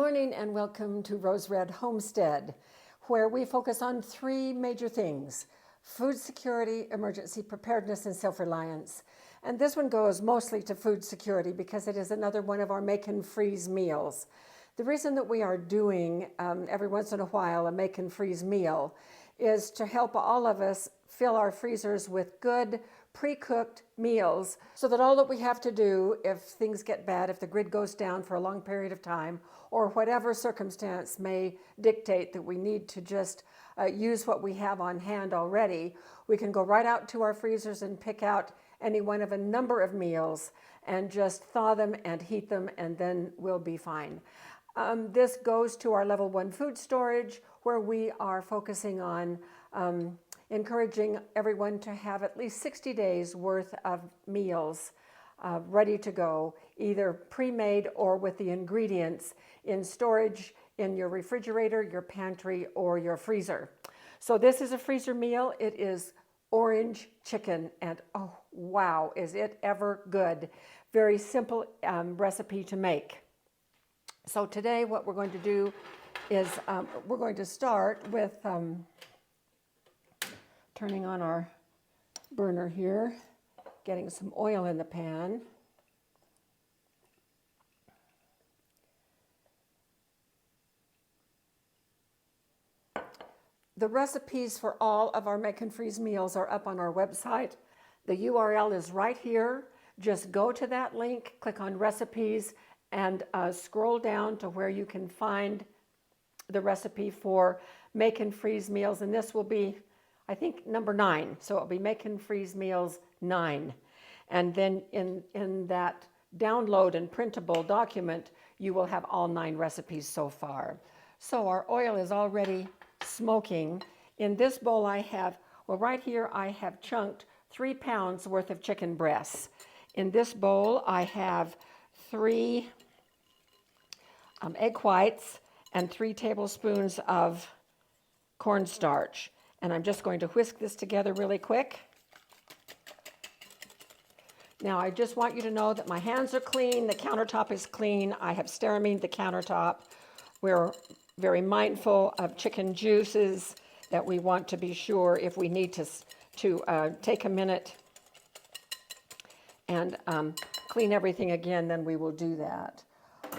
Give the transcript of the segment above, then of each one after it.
morning and welcome to Rose Red Homestead, where we focus on three major things: food security, emergency preparedness, and self-reliance. And this one goes mostly to food security because it is another one of our make and freeze meals. The reason that we are doing every once in a while a make and freeze meal is to help all of us fill our freezers with good pre-cooked meals so that all that we have to do if things get bad, if the grid goes down for a long period of time, or whatever circumstance may dictate that we need to just use what we have on hand already, we can go right out to our freezers and pick out any one of a number of meals and just thaw them and heat them, and then we'll be fine. This goes to our level 1 food storage, where we are focusing on encouraging everyone to have at least 60 days worth of meals ready to go, either pre-made or with the ingredients in storage in your refrigerator, your pantry, or your freezer. So this is a freezer meal. It is orange chicken, and oh wow, is it ever good. Very simple recipe to make. So today what we're going to do is we're going to start with turning on our burner here, getting some oil in the pan. The recipes for all of our make and freeze meals are up on our website. The URL is right here. Just go to that link, click on recipes, and scroll down to where you can find the recipe for make and freeze meals. And this will be, I think, number 9. So it'll be make and freeze meals 9. And then in that download and printable document, you will have all 9 recipes so far. So our oil is already smoking. In this bowl I have, well, right here I have chunked 3 pounds worth of chicken breasts. In this bowl I have 3 egg whites and 3 tablespoons of cornstarch. And I'm just going to whisk this together really quick. Now I just want you to know that my hands are clean, the countertop is clean, I have stearined the countertop. We're very mindful of chicken juices, that we want to be sure if we need to take a minute and clean everything again, then we will do that.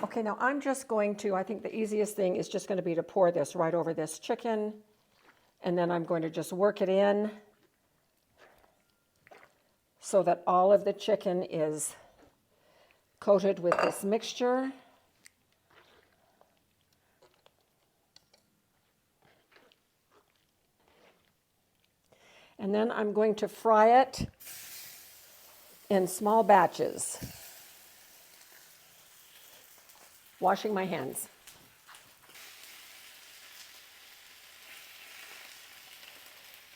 Okay, now I'm just going to, I think the easiest thing is just going to be to pour this right over this chicken, and then I'm going to just work it in so that all of the chicken is coated with this mixture. And then I'm going to fry it in small batches. Washing my hands.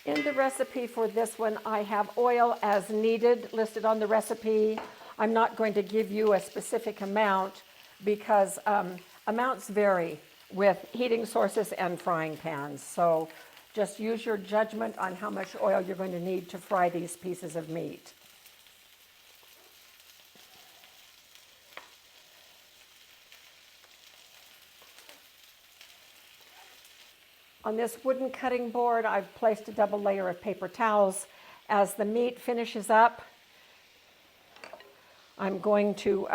In the recipe for this one, I have oil as needed listed on the recipe. I'm not going to give you a specific amount because amounts vary with heating sources and frying pans. So just use your judgment on how much oil you're going to need to fry these pieces of meat. On this wooden cutting board, I've placed a double layer of paper towels. As the meat finishes up, I'm going to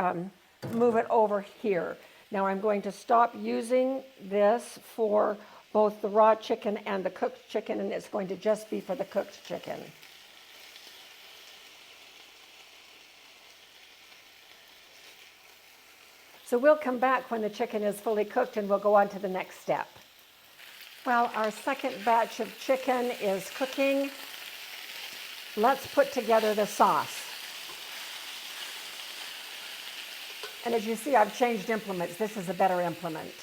move it over here. Now I'm going to stop using this for both the raw chicken and the cooked chicken, and it's going to just be for the cooked chicken. So we'll come back when the chicken is fully cooked and we'll go on to the next step. Well, our second batch of chicken is cooking. Let's put together the sauce. And as you see, I've changed implements. This is a better implement.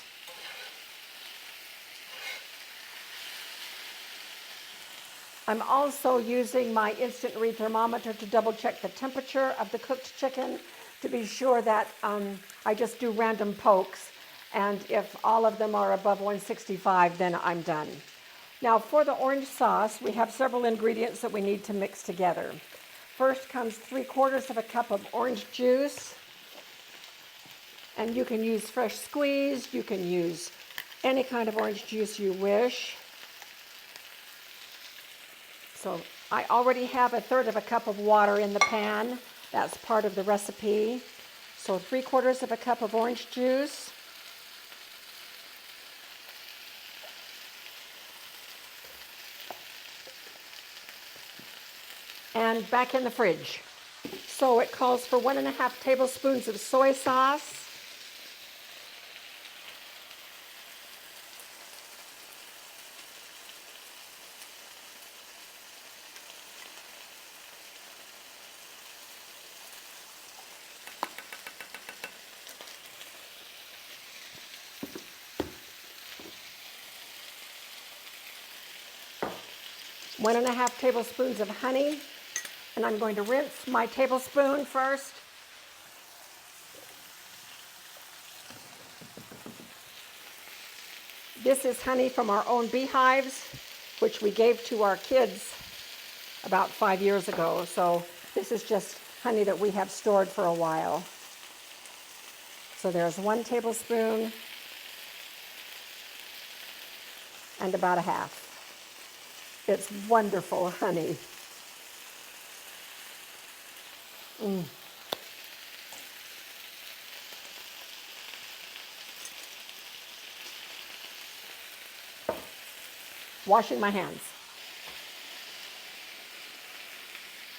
I'm also using my instant read thermometer to double check the temperature of the cooked chicken to be sure that I just do random pokes, and if all of them are above 165, then I'm done. Now for the orange sauce, we have several ingredients that we need to mix together. First comes 3/4 of a cup of orange juice, And you can use fresh squeezed, you can use any kind of orange juice you wish. So I already have 1/3 cup of water in the pan. That's part of the recipe. So 3/4 cup of orange juice. And back in the fridge. So it calls for 1½ tablespoons of soy sauce. One and a half tablespoons of honey, and I'm going to rinse my tablespoon first. This is honey from our own beehives, which we gave to our kids about 5 years ago. So this is just honey that we have stored for a while. So there's 1 tablespoon and about 1/2. It's wonderful honey. Washing my hands.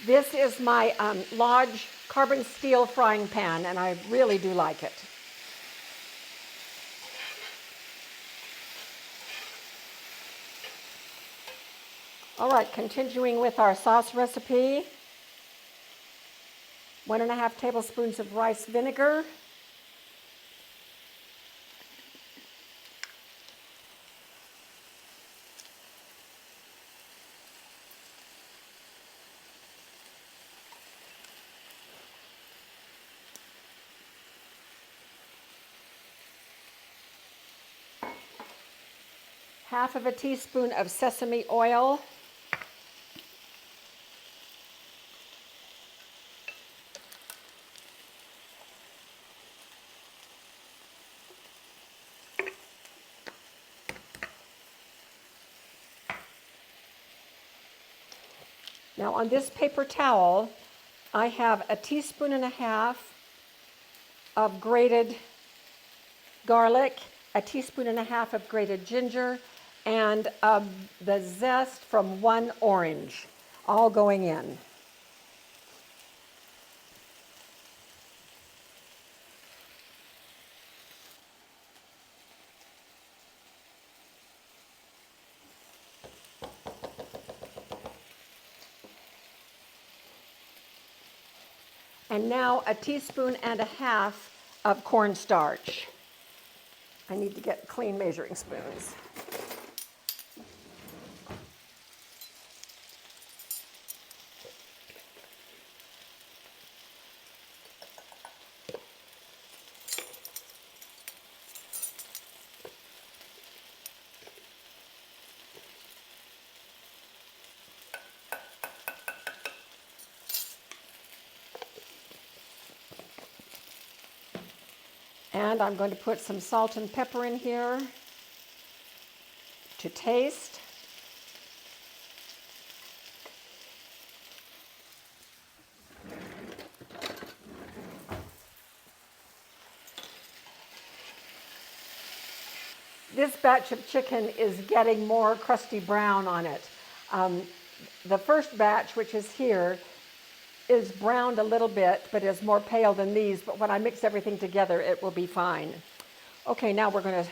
This is my Lodge carbon steel frying pan, and I really do like it. All right, continuing with our sauce recipe. 1½ tablespoons of rice vinegar. Half of a teaspoon of sesame oil. Now on this paper towel, I have 1.5 teaspoons of grated garlic, 1.5 teaspoons of grated ginger, and the zest from 1 orange, all going in. And now 1.5 teaspoons of cornstarch. I need to get clean measuring spoons. And I'm going to put some salt and pepper in here to taste. This batch of chicken is getting more crusty brown on it. The first batch, which is here, is browned a little bit, but is more pale than these. But when I mix everything together, it will be fine. Okay, now we're going to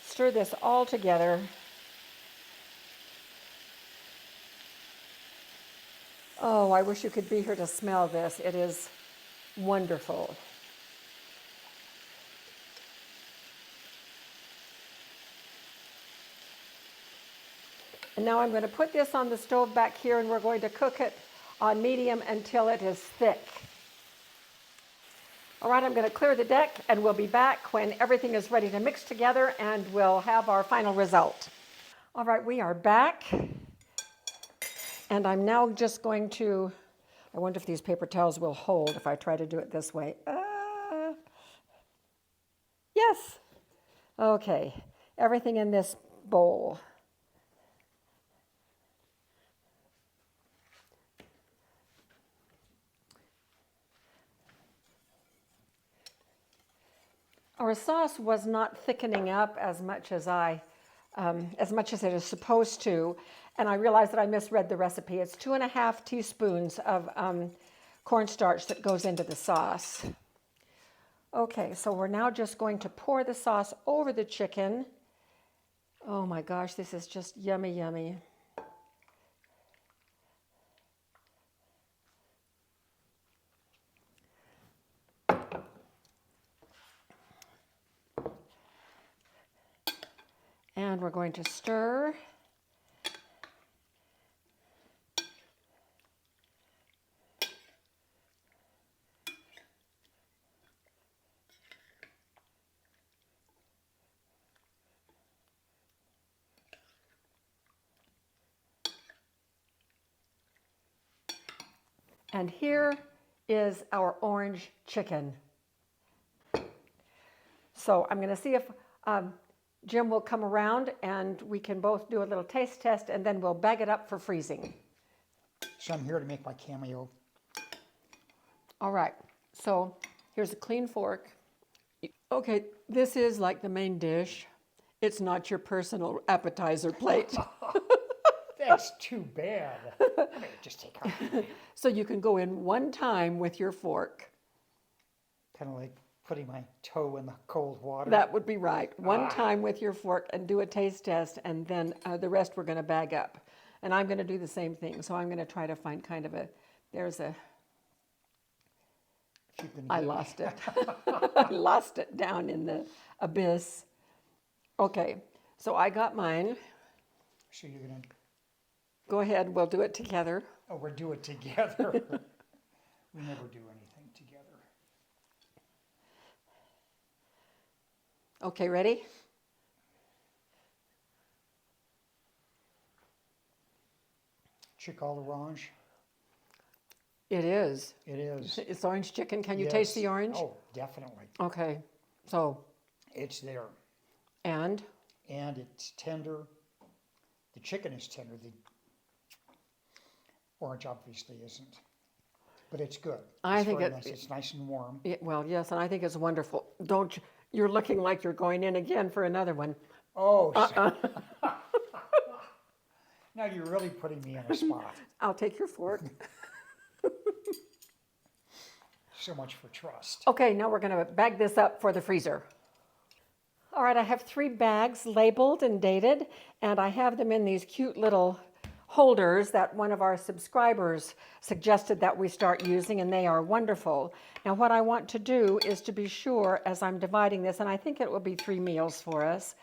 stir this all together. Oh, I wish you could be here to smell this. It is wonderful. And now I'm going to put this on the stove back here, and we're going to cook it on medium until it is thick. All right, I'm going to clear the deck, and we'll be back when everything is ready to mix together, and we'll have our final result. All right, we are back. And I'm now just going to, I wonder if these paper towels will hold if I try to do it this way. Yes. Okay, everything in this bowl. Our sauce was not thickening up as much as it is supposed to, and I realized that I misread the recipe. It's 2.5 teaspoons of cornstarch that goes into the sauce. Okay, so we're now just going to pour the sauce over the chicken. Oh my gosh, this is just yummy, yummy. And we're going to stir. And here is our orange chicken. So I'm going to see if Jim will come around and we can both do a little taste test, and then we'll bag it up for freezing. So I'm here to make my cameo. All right, so here's a clean fork. Okay, this is like the main dish. It's not your personal appetizer plate. That's too bad. I better just take off. So you can go in one time with your fork. Kind of like putting my toe in the cold water. That would be right. One time with your fork and do a taste test, and then the rest we're going to bag up. And I'm going to do the same thing. So I'm going to try to find kind of I lost it. I lost it down in the abyss. Okay, so I got mine. So you're going to... Go ahead, we'll do it together. Oh, we'll do it together. We never do anything together. Okay, ready? Chick all orange. It is. It is. It's orange chicken. Can you Yes. taste the orange? Oh, definitely. Okay, so. It's there. And it's tender. The chicken is tender. The orange obviously isn't. But it's good. I think very nice. It's nice and warm. well, yes, and I think it's wonderful. You're looking like you're going in again for another one. Oh, now you're really putting me in a spot. I'll take your fork. So much for trust. Okay, now we're going to bag this up for the freezer. All right, I have 3 bags labeled and dated, and I have them in these cute little holders that one of our subscribers suggested that we start using, and they are wonderful. Now, what I want to do is to be sure, as I'm dividing this, and I think it will be 3 meals for us,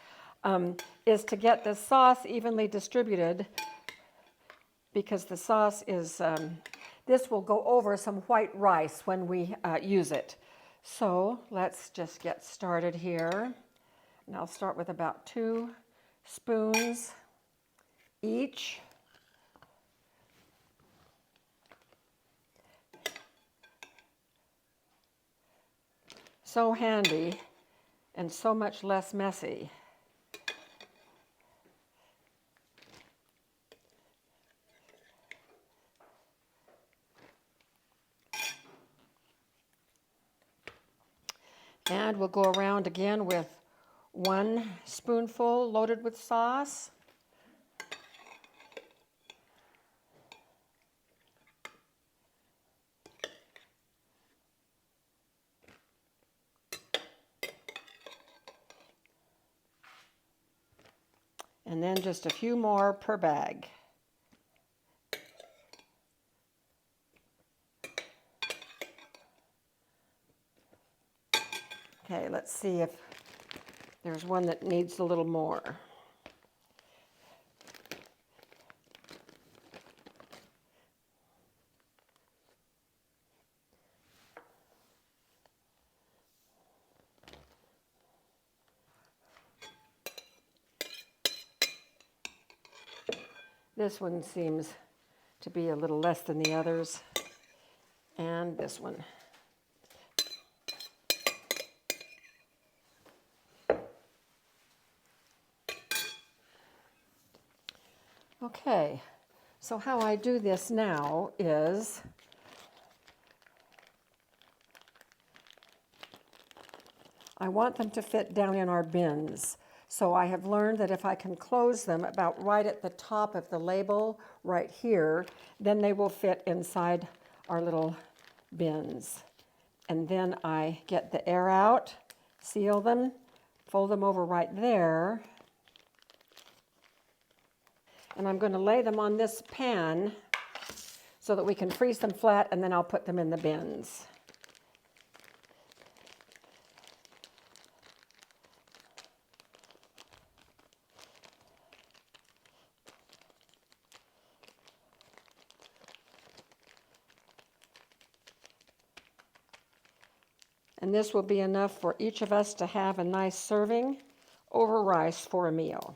is to get the sauce evenly distributed, because the sauce is, this will go over some white rice when we use it. So let's just get started here. And I'll start with about 2 spoons each. So handy and so much less messy. And we'll go around again with 1 spoonful loaded with sauce. And then just a few more per bag. Okay, let's see if there's one that needs a little more. This one seems to be a little less than the others. and this one. Okay, so how I do this now is I want them to fit down in our bins. So I have learned that if I can close them about right at the top of the label right here, then they will fit inside our little bins. And then I get the air out, seal them, fold them over right there. And I'm going to lay them on this pan so that we can freeze them flat, and then I'll put them in the bins. And this will be enough for each of us to have a nice serving over rice for a meal.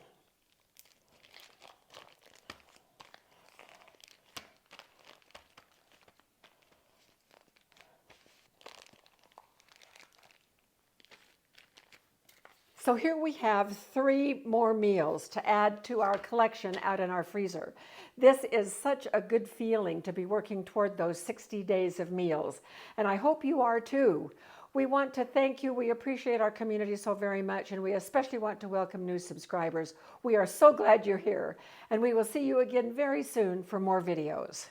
So here we have 3 more meals to add to our collection out in our freezer. This is such a good feeling to be working toward those 60 days of meals, and I hope you are too. We want to thank you. We appreciate our community so very much, and we especially want to welcome new subscribers. We are so glad you're here, and we will see you again very soon for more videos.